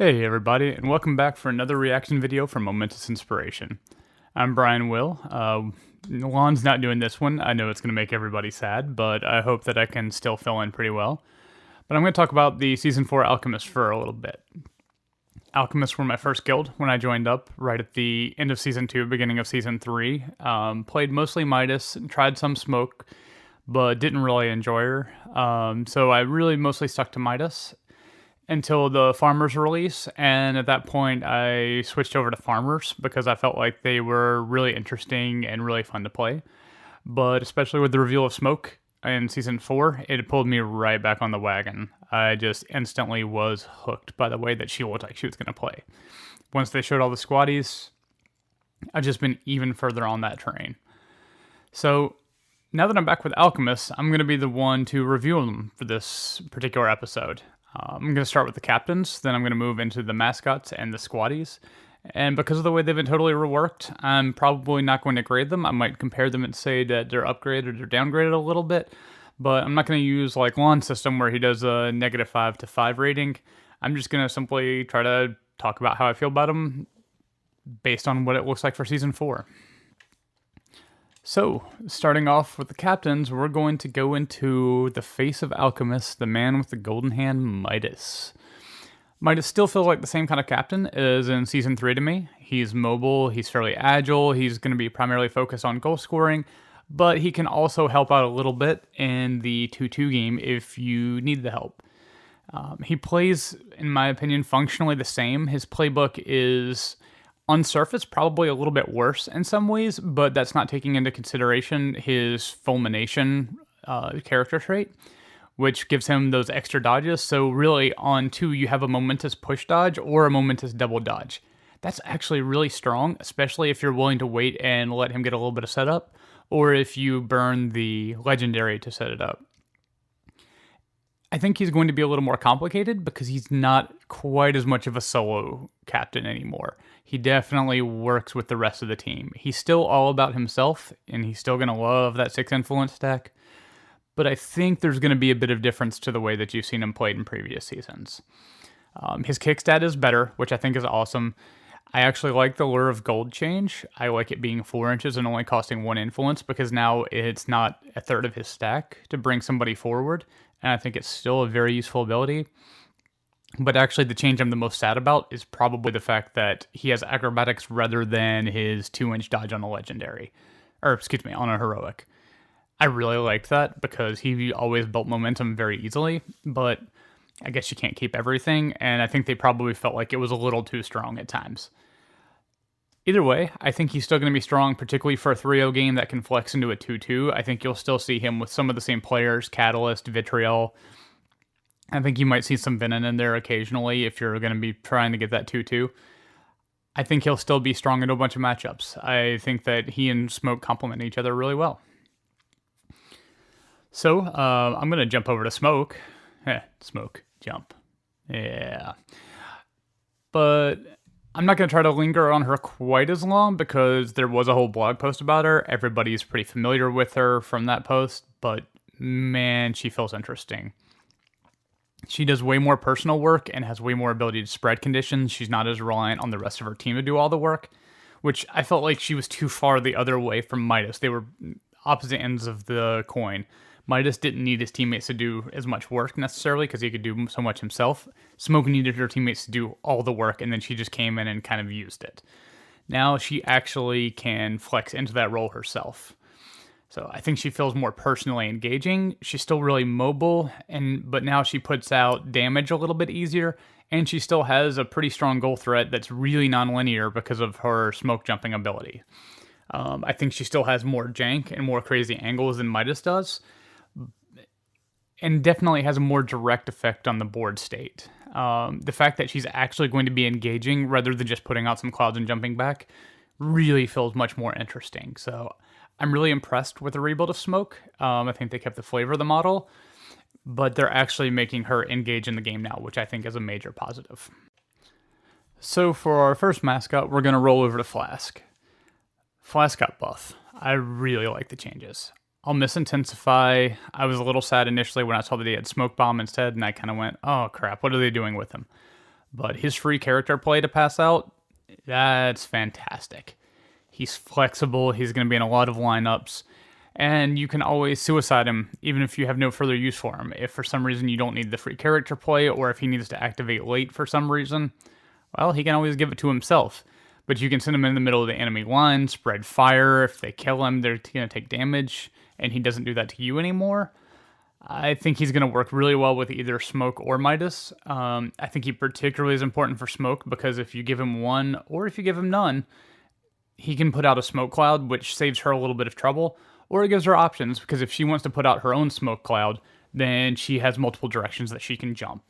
Hey everybody, and welcome back for another reaction video from Momentous Inspiration. I'm Brian Will. Lon's not doing this one. I know it's going to make everybody sad, but I hope that I can still fill in pretty well. But I'm going to talk about the Season 4 Alchemists for a little bit. Alchemists were my first guild when I joined up, right at the end of Season 2, beginning of Season 3. Played mostly Midas, tried some Smoke, but didn't really enjoy her. So I really mostly stuck to Midas until the Farmers release, and at that point I switched over to Farmers because I felt like they were really interesting and really fun to play. But especially with the reveal of Smoke in Season 4, it pulled me right back on the wagon. I just instantly was hooked by the way that she looked like she was going to play. Once they showed all the squaddies, I've just been even further on that train. So now that I'm back with Alchemists, I'm going to be the one to review them for this particular episode. I'm going to start with the captains, then I'm going to move into the mascots and the squaddies. And because of the way they've been totally reworked, I'm probably not going to grade them. I might compare them and say that they're upgraded or downgraded a little bit, but I'm not going to use like Lon's system where he does a -5 to 5 rating. I'm just going to simply try to talk about how I feel about them based on what it looks like for Season 4. So, starting off with the captains, we're going to go into the face of Alchemist, the man with the golden hand, Midas. Midas still feels like the same kind of captain as in Season 3 to me. He's mobile, he's fairly agile, he's going to be primarily focused on goal scoring, but he can also help out a little bit in the 2-2 game if you need the help. He plays, in my opinion, functionally the same. His playbook is on surface, probably a little bit worse in some ways, but that's not taking into consideration his fulmination character trait, which gives him those extra dodges. So really on 2, you have a momentous push dodge or a momentous double dodge. That's actually really strong, especially if you're willing to wait and let him get a little bit of setup, or if you burn the legendary to set it up. I think he's going to be a little more complicated because he's not quite as much of a solo captain anymore. He definitely works with the rest of the team. He's still all about himself, and he's still going to love that 6 influence stack. But I think there's going to be a bit of difference to the way that you've seen him played in previous seasons. His kick stat is better, which I think is awesome. I actually like the lure of gold change. I like it being 4 inches and only costing 1 influence because now it's not a third of his stack to bring somebody forward. And I think it's still a very useful ability. But actually, the change I'm the most sad about is probably the fact that he has acrobatics rather than his 2-inch dodge on a legendary. Or, excuse me, on a heroic. I really liked that because he always built momentum very easily, but I guess you can't keep everything, and I think they probably felt like it was a little too strong at times. Either way, I think he's still going to be strong, particularly for a 3-0 game that can flex into a 2-2. I think you'll still see him with some of the same players, Catalyst, Vitriol. I think you might see some Venom in there occasionally if you're going to be trying to get that 2-2. I think he'll still be strong in a bunch of matchups. I think that he and Smoke complement each other really well. So, I'm going to jump over to Smoke. Smoke, jump. Yeah. But I'm not going to try to linger on her quite as long because there was a whole blog post about her. Everybody's pretty familiar with her from that post, but man, she feels interesting. She does way more personal work and has way more ability to spread conditions. She's not as reliant on the rest of her team to do all the work, which I felt like she was too far the other way from Midas. They were opposite ends of the coin. Midas didn't need his teammates to do as much work necessarily because he could do so much himself. Smoke needed her teammates to do all the work, and then she just came in and kind of used it. Now she actually can flex into that role herself. So I think she feels more personally engaging. She's still really mobile, but now she puts out damage a little bit easier, and she still has a pretty strong goal threat that's really non-linear because of her smoke jumping ability. I think she still has more jank and more crazy angles than Midas does, and definitely has a more direct effect on the board state. The fact that she's actually going to be engaging rather than just putting out some clouds and jumping back really feels much more interesting. So I'm really impressed with the rebuild of Smoke. I think they kept the flavor of the model, but they're actually making her engage in the game now, which I think is a major positive. So for our first mascot, we're going to roll over to Flask. Flask got buff. I really like the changes. I'll miss Intensify. I was a little sad initially when I saw that he had Smoke Bomb instead, and I kind of went, oh crap, what are they doing with him? But his free character play to pass out, that's fantastic. He's flexible, he's going to be in a lot of lineups, and you can always suicide him even if you have no further use for him. If for some reason you don't need the free character play, or if he needs to activate late for some reason, well, he can always give it to himself. But you can send him in the middle of the enemy line, spread fire. If they kill him, they're going to take damage, and he doesn't do that to you anymore. I think he's going to work really well with either Smoke or Midas. I think he particularly is important for Smoke because if you give him one or if you give him none, he can put out a smoke cloud, which saves her a little bit of trouble, or it gives her options because if she wants to put out her own smoke cloud, then she has multiple directions that she can jump.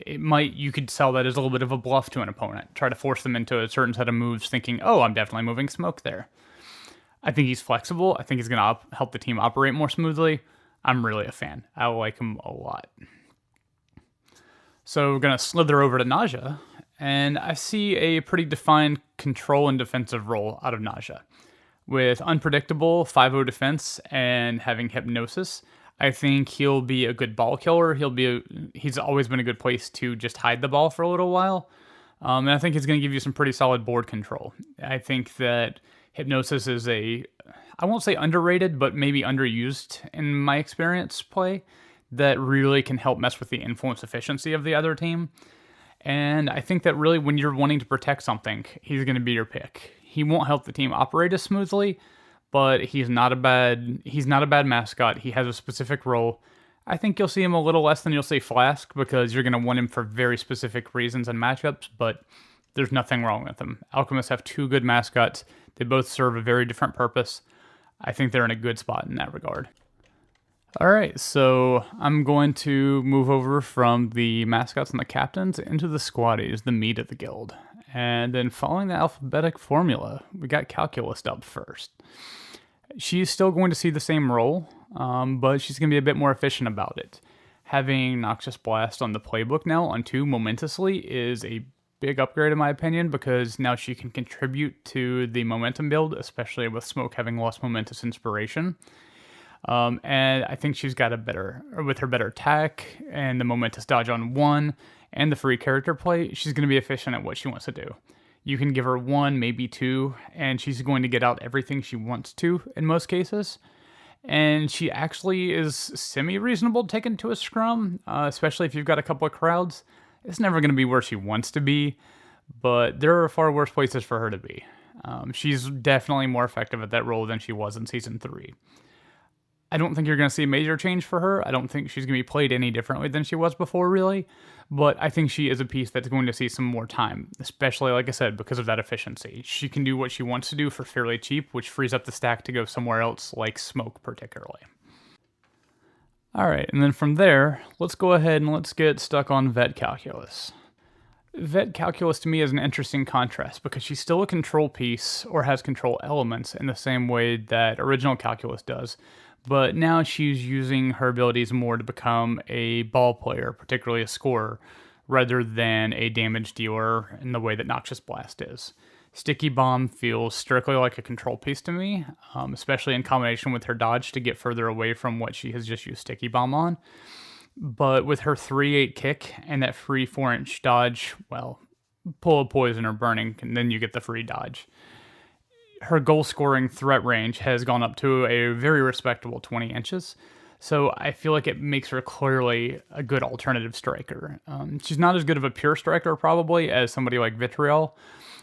You could sell that as a little bit of a bluff to an opponent, try to force them into a certain set of moves thinking, oh, I'm definitely moving smoke there. I think he's flexible. I think he's going to help the team operate more smoothly. I'm really a fan. I like him a lot. So we're going to slither over to Naja, and I see a pretty defined control and defensive role out of Naja. With unpredictable 5-0 defense and having hypnosis, I think he'll be a good ball killer. He's always been a good place to just hide the ball for a little while. And I think he's going to give you some pretty solid board control. I think that hypnosis is I won't say underrated, but maybe underused in my experience play that really can help mess with the influence efficiency of the other team. And I think that really when you're wanting to protect something, he's going to be your pick. He won't help the team operate as smoothly, but he's not a bad mascot. He has a specific role. I think you'll see him a little less than you'll see Flask because you're going to want him for very specific reasons and matchups, but there's nothing wrong with him. Alchemists have two good mascots. They both serve a very different purpose. I think they're in a good spot in that regard. All right, so I'm going to move over from the mascots and the captains into the squaddies, the meat of the guild. And then following the alphabetic formula, we got Calculist up first. She's still going to see the same role, but she's going to be a bit more efficient about it. Having Noxious Blast on the playbook now on 2 momentously is a big upgrade in my opinion because now she can contribute to the momentum build, especially with Smoke having lost Momentous inspiration. And I think she's got with her better attack and the Momentous dodge on 1 and the free character play, she's going to be efficient at what she wants to do. You can give her 1, maybe 2, and she's going to get out everything she wants to in most cases. And she actually is semi-reasonable taken to a scrum, especially if you've got a couple of crowds. It's never going to be where she wants to be, but there are far worse places for her to be. She's definitely more effective at that role than she was in Season 3. I don't think you're going to see a major change for her. I don't think she's going to be played any differently than she was before, really. But I think she is a piece that's going to see some more time, especially, like I said, because of that efficiency. She can do what she wants to do for fairly cheap, which frees up the stack to go somewhere else, like Smoke particularly. All right, and then from there, let's go ahead and let's get stuck on Vet Calculus. Vet Calculus to me is an interesting contrast because she's still a control piece or has control elements in the same way that original Calculus does, but now she's using her abilities more to become a ball player, particularly a scorer, rather than a damage dealer in the way that Noxious Blast is. Sticky Bomb feels strictly like a control piece to me, especially in combination with her dodge to get further away from what she has just used Sticky Bomb on. But with her 3-8 kick and that free 4-inch dodge, well, pull a poison or burning, and then you get the free dodge. Her goal-scoring threat range has gone up to a very respectable 20 inches, so I feel like it makes her clearly a good alternative striker. She's not as good of a pure striker, probably, as somebody like Vitriol,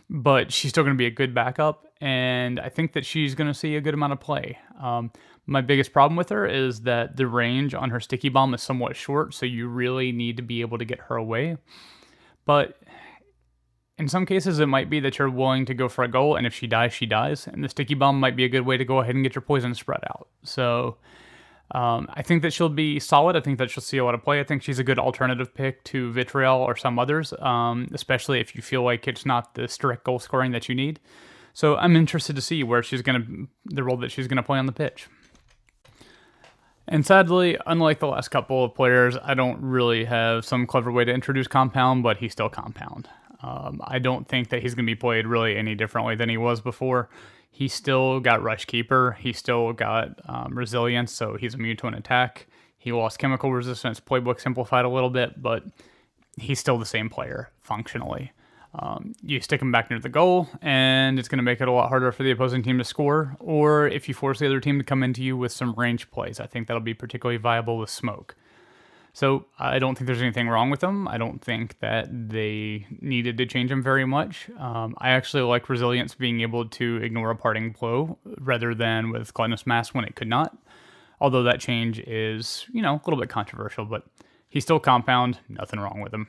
but she's still going to be a good backup, and I think that she's going to see a good amount of play. My biggest problem with her is that the range on her Sticky Bomb is somewhat short, so you really need to be able to get her away. But in some cases, it might be that you're willing to go for a goal, and if she dies, she dies. And the Sticky Bomb might be a good way to go ahead and get your poison spread out. So I think that she'll be solid. I think that she'll see a lot of play. I think she's a good alternative pick to Vitriol or some others, especially if you feel like it's not the strict goal scoring that you need. So I'm interested to see where the role that she's going to play on the pitch. And sadly, unlike the last couple of players, I don't really have some clever way to introduce Compound, but he's still Compound. I don't think that he's going to be played really any differently than he was before. He still got Rush Keeper. He still got Resilience, so he's immune to an attack. He lost Chemical Resistance. Playbook simplified a little bit, but he's still the same player functionally. You stick him back near the goal, and it's going to make it a lot harder for the opposing team to score. Or if you force the other team to come into you with some range plays, I think that'll be particularly viable with smoke. So I don't think there's anything wrong with them. I don't think that they needed to change them very much. I actually like Resilience being able to ignore a parting blow rather than with Gluttonous Mass when it could not. Although that change is, a little bit controversial, but he's still compound, nothing wrong with him.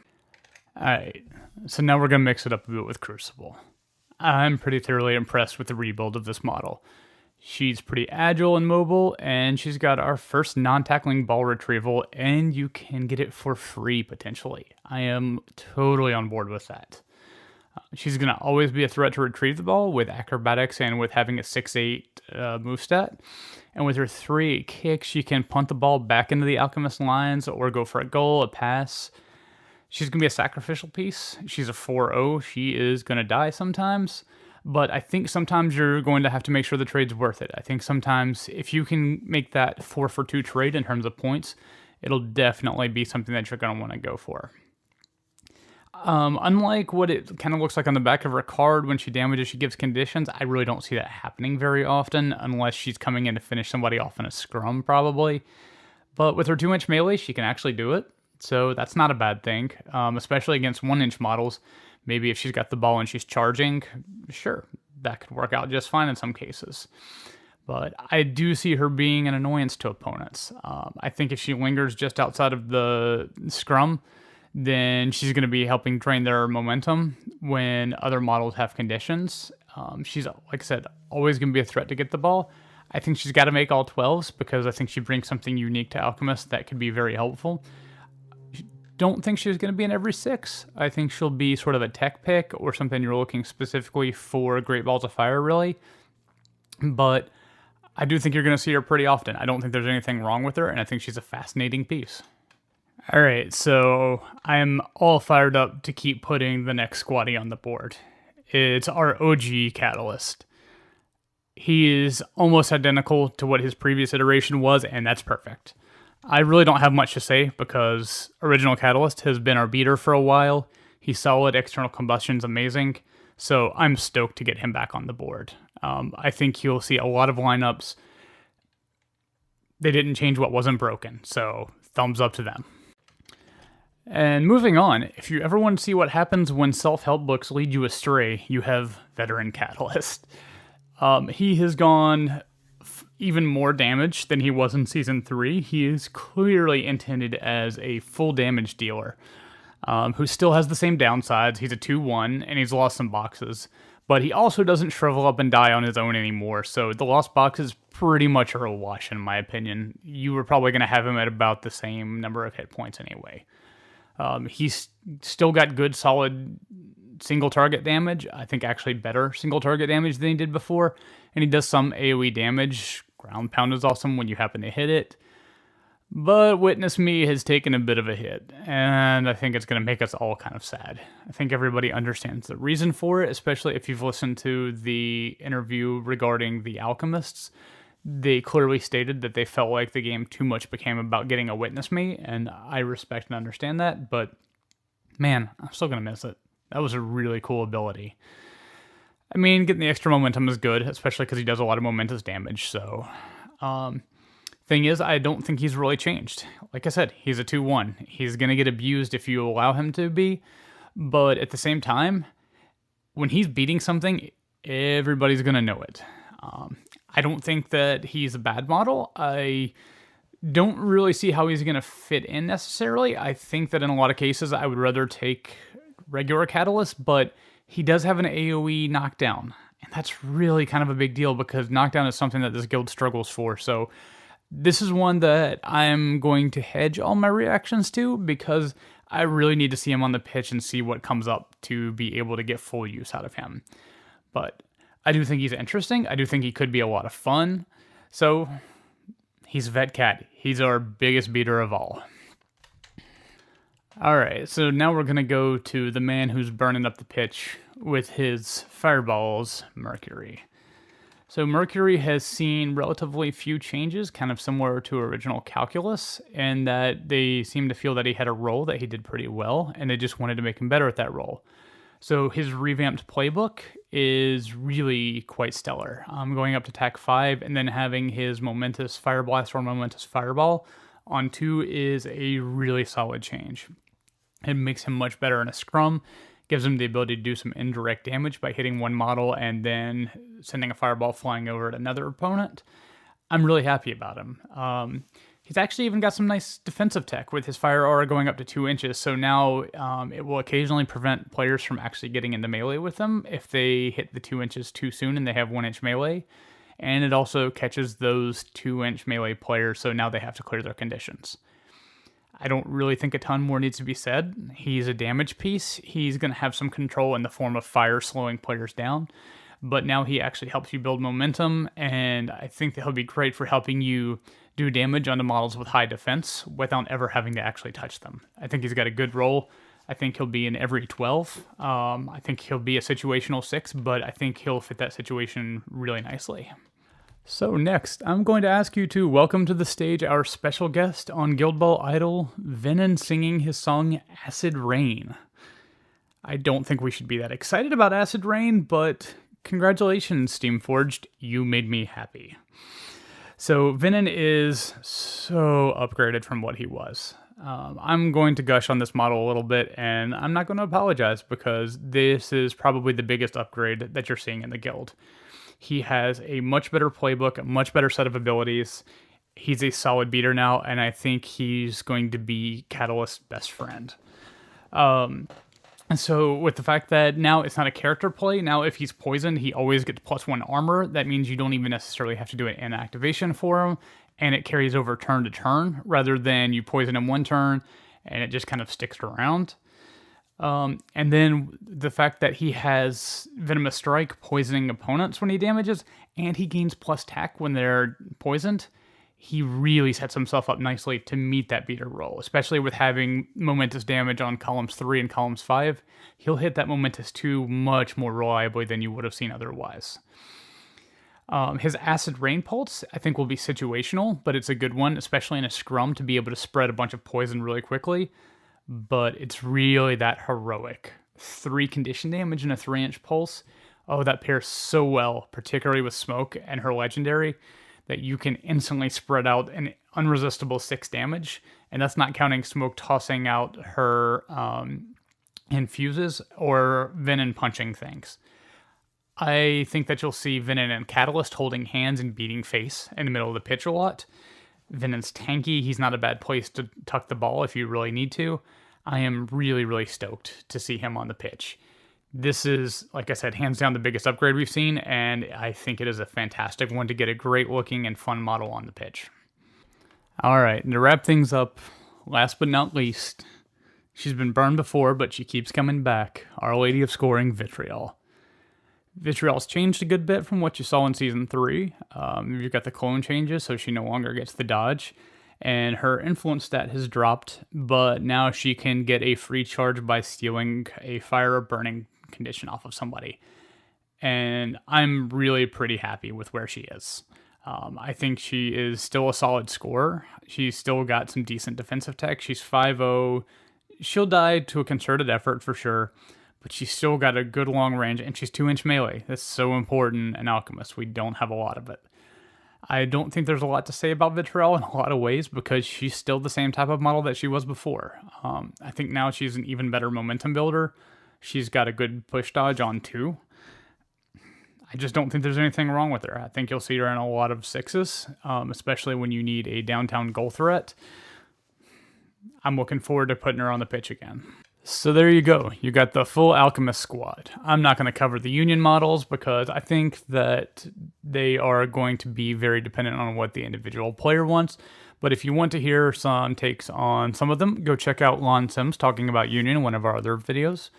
Alright, so now we're going to mix it up a bit with Crucible. I'm pretty thoroughly impressed with the rebuild of this model. She's pretty agile and mobile, and she's got our first non-tackling ball retrieval, and you can get it for free, potentially. I am totally on board with that. She's going to always be a threat to retrieve the ball with acrobatics and with having a 6'8 move stat. And with her 3 kicks, she can punt the ball back into the Alchemist lines or go for a goal, a pass. She's going to be a sacrificial piece. She's a 4-0. She is going to die sometimes. But I think sometimes you're going to have to make sure the trade's worth it. I think sometimes if you can make that 4-for-2 trade in terms of points, it'll definitely be something that you're going to want to go for. Unlike what it kind of looks like on the back of her card when she damages, she gives conditions, I really don't see that happening very often unless she's coming in to finish somebody off in a scrum, probably. But with her 2-inch melee, she can actually do it. So that's not a bad thing, especially against 1-inch models. Maybe if she's got the ball and she's charging, sure, that could work out just fine in some cases. But I do see her being an annoyance to opponents. I think if she lingers just outside of the scrum, then she's going to be helping drain their momentum when other models have conditions. She's, like I said, always going to be a threat to get the ball. I think she's got to make all 12s because I think she brings something unique to Alchemist that could be very helpful. Don't think she's going to be in every 6. I think she'll be sort of a tech pick or something you're looking specifically for Great Balls of Fire, really. But I do think you're going to see her pretty often. I don't think there's anything wrong with her, and I think she's a fascinating piece. All right, so I'm all fired up to keep putting the next squatty on the board. It's our OG Catalyst. He is almost identical to what his previous iteration was, and that's perfect. I really don't have much to say because Original Catalyst has been our beater for a while. He's solid, external combustion's amazing, so I'm stoked to get him back on the board. I think you'll see a lot of lineups. They didn't change what wasn't broken, so thumbs up to them. And moving on, if you ever want to see what happens when self-help books lead you astray, you have Veteran Catalyst. He has gone even more damage than he was in Season 3. He is clearly intended as a full damage dealer, who still has the same downsides. He's a 2-1, and he's lost some boxes. But he also doesn't shrivel up and die on his own anymore, so the lost boxes pretty much are a wash, in my opinion. You were probably going to have him at about the same number of hit points anyway. He's still got good, solid single target damage. I think actually better single target damage than he did before. And he does some AoE damage. Ground pound is awesome when you happen to hit it. But Witness Me has taken a bit of a hit, and I think it's going to make us all kind of sad. I think everybody understands the reason for it, especially if you've listened to the interview regarding the Alchemists. They clearly stated that they felt like the game too much became about getting a Witness Me, and I respect and understand that, but man, I'm still going to miss it. That was a really cool ability. I mean, getting the extra momentum is good, especially because he does a lot of momentous damage, so... Thing is, I don't think he's really changed. Like I said, he's a 2-1. He's going to get abused if you allow him to be, but at the same time, when he's beating something, everybody's going to know it. I don't think that he's a bad model. I don't really see how he's going to fit in necessarily. I think that in a lot of cases, I would rather take regular Catalyst, but he does have an AoE knockdown, and that's really kind of a big deal because knockdown is something that this guild struggles for, so... This is one that I'm going to hedge all my reactions to because I really need to see him on the pitch and see what comes up to be able to get full use out of him. But I do think he's interesting. I do think he could be a lot of fun. So he's Vetcat. He's our biggest beater of all. Alright, so now we're going to go to the man who's burning up the pitch with his fireballs, Mercury. So Mercury has seen relatively few changes, kind of similar to original Calculus, in that they seem to feel that he had a role that he did pretty well, and they just wanted to make him better at that role. So his revamped playbook is really quite stellar. Going up to TAC 5 and then having his Momentous Fire Blast or Momentous Fireball on 2 is a really solid change. It makes him much better in a scrum, gives him the ability to do some indirect damage by hitting one model and then sending a fireball flying over at another opponent. I'm really happy about him. He's actually even got some nice defensive tech with his fire aura going up to 2 inches, so now it will occasionally prevent players from actually getting into melee with them if they hit the 2 inches too soon and they have 1 inch melee. And it also catches those 2 inch melee players, so now they have to clear their conditions. I don't really think a ton more needs to be said. He's a damage piece. He's going to have some control in the form of fire slowing players down, but now he actually helps you build momentum, and I think that he'll be great for helping you do damage on the models with high defense without ever having to actually touch them. I think he's got a good role. I think he'll be in every 12. I think he'll be a situational 6, but I think he'll fit that situation really nicely. So next, I'm going to ask you to welcome to the stage our special guest on Guild Ball Idol, Venom singing his song Acid Rain. I don't think we should be that excited about Acid Rain, but congratulations, Steamforged, you made me happy. So Venom is so upgraded from what he was. I'm going to gush on this model a little bit, and I'm not going to apologize because this is probably the biggest upgrade that you're seeing in the guild. He has a much better playbook, a much better set of abilities. He's a solid beater now, and I think he's going to be Catalyst's best friend. And so with the fact that now it's not a character play, now if he's poisoned, he always gets +1 armor. That means you don't even necessarily have to do an activation for him, and it carries over turn to turn, rather than you poison him one turn, and it just kind of sticks around. And then the fact that he has Venomous Strike poisoning opponents when he damages, and he gains plus tack when they're poisoned, he really sets himself up nicely to meet that beater role, especially with having Momentous damage on columns 3 and columns 5. He'll hit that Momentous 2 much more reliably than you would have seen otherwise. His Acid Rain Pulse, I think, will be situational, but it's a good one, especially in a scrum, to be able to spread a bunch of poison really quickly. But it's really that heroic 3 condition damage and a 3-inch pulse. Oh, that pairs so well, particularly with Smoke and her legendary, that you can instantly spread out an unresistible 6 damage. And that's not counting Smoke tossing out her infuses or Venom punching things. I think that you'll see Venom and Catalyst holding hands and beating face in the middle of the pitch a lot. Venom's tanky. He's not a bad place to tuck the ball if you really need to. I am really, really stoked to see him on the pitch. This is, like I said, hands down the biggest upgrade we've seen, and I think it is a fantastic one to get a great looking and fun model on the pitch. All right, and to wrap things up, last but not least, she's been burned before, but she keeps coming back. Our Lady of Scoring, Vitriol. Vitriol's changed a good bit from what you saw in Season 3. You've got the clone changes, so she no longer gets the dodge. And her influence stat has dropped, but now she can get a free charge by stealing a fire or burning condition off of somebody. And I'm really pretty happy with where she is. I think she is still a solid scorer. She's still got some decent defensive tech. She's 5-0. She'll die to a concerted effort for sure, but she's still got a good long range, and she's 2-inch melee. That's so important in Alchemist. We don't have a lot of it. I don't think there's a lot to say about Vitriol in a lot of ways because she's still the same type of model that she was before. I think now she's an even better momentum builder. She's got a good push dodge on 2. I just don't think there's anything wrong with her. I think you'll see her in a lot of 6s, especially when you need a downtown goal threat. I'm looking forward to putting her on the pitch again. So there you go. You got the full Alchemist squad. I'm not going to cover the Union models because I think that they are going to be very dependent on what the individual player wants. But if you want to hear some takes on some of them, go check out Lon Sims talking about Union in one of our other videos.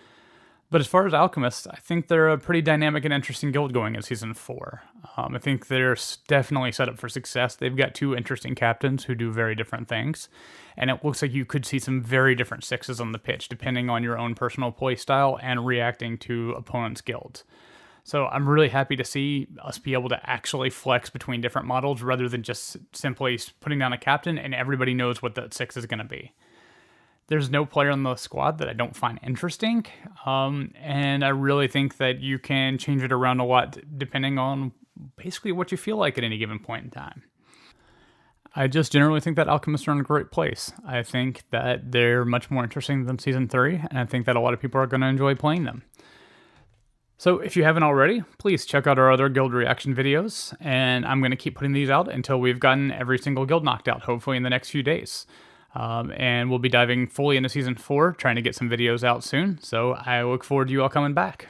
But as far as Alchemists, I think they're a pretty dynamic and interesting guild going in Season 4. I think they're definitely set up for success. They've got 2 interesting captains who do very different things. And it looks like you could see some very different 6s on the pitch, depending on your own personal play style and reacting to opponents' guilds. So I'm really happy to see us be able to actually flex between different models rather than just simply putting down a captain and everybody knows what that 6 is going to be. There's no player on the squad that I don't find interesting, and I really think that you can change it around a lot depending on basically what you feel like at any given point in time. I just generally think that Alchemists are in a great place. I think that they're much more interesting than Season 3, and I think that a lot of people are going to enjoy playing them. So if you haven't already, please check out our other guild reaction videos, and I'm going to keep putting these out until we've gotten every single guild knocked out, hopefully in the next few days. And we'll be diving fully into Season 4, trying to get some videos out soon, so I look forward to you all coming back.